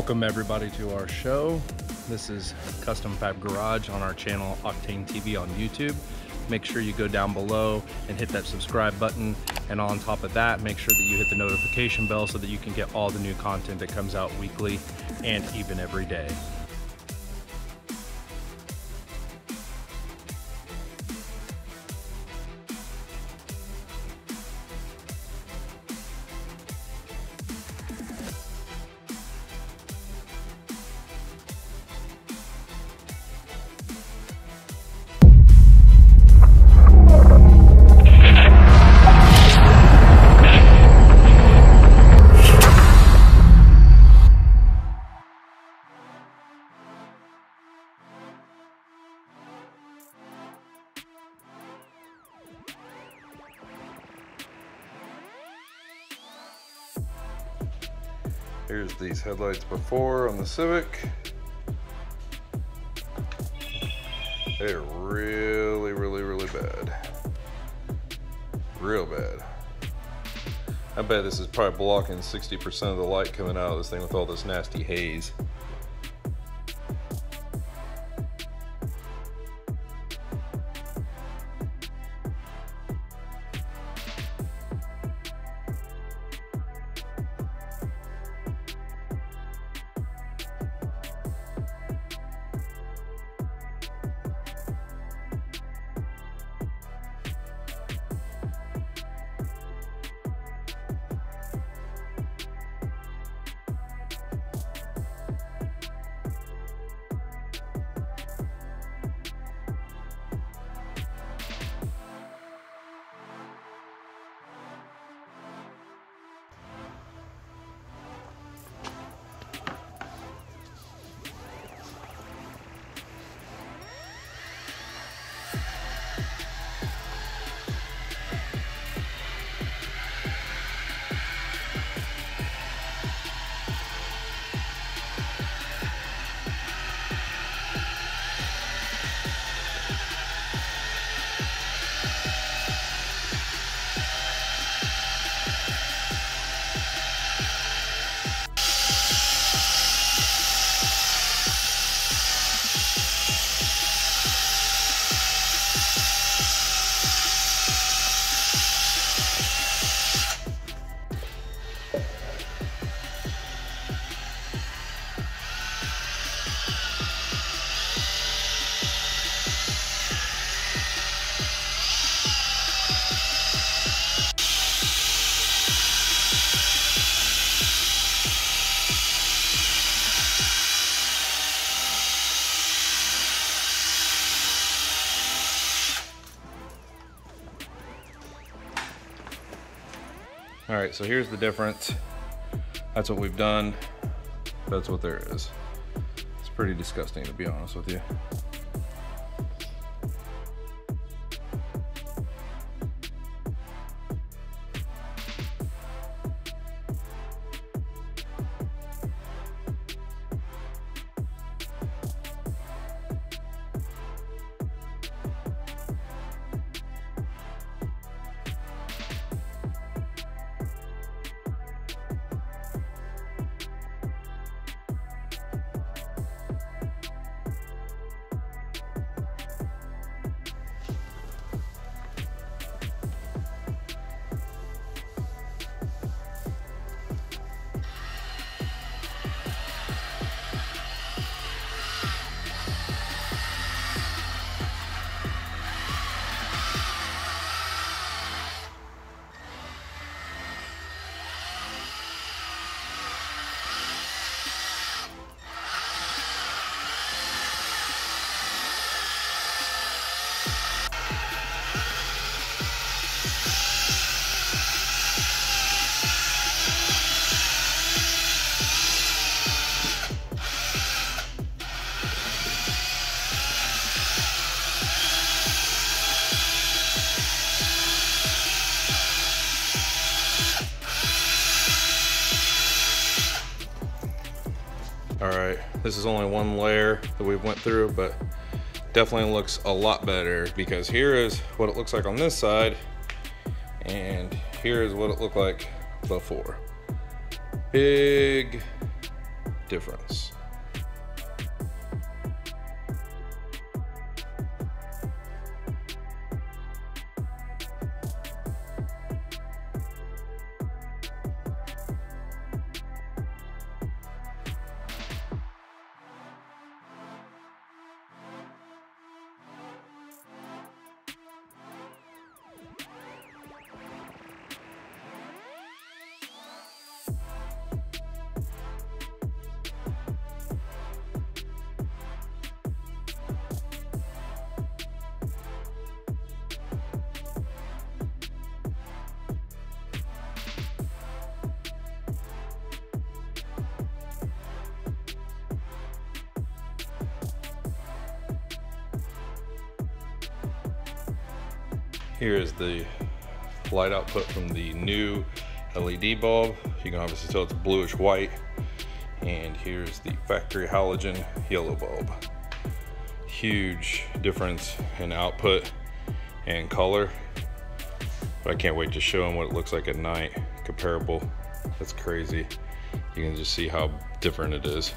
Welcome everybody to our show. This is Custom Fab Garage on our channel OCTANE TV on YouTube. Make sure you go down below and hit that subscribe button, and on top of that, make sure that you hit the notification bell so that you can get all the new content that comes out weekly and even every day. Here's these headlights before on the Civic. They're really bad. Real bad. I bet this is probably blocking 60% of the light coming out of this thing with all this nasty haze. All right, so here's the difference. That's what we've done. That's what there is. It's pretty disgusting, to be honest with you. All right, this is only one layer that we went through, but definitely looks a lot better, because here is what it looks like on this side, and here is what it looked like before. Big difference. Here is the light output from the new LED bulb. You can obviously tell it's bluish white. And here's the factory halogen yellow bulb. Huge difference in output and color. But I can't wait to show them what it looks like at night. Comparable. That's crazy. You can just see how different it is.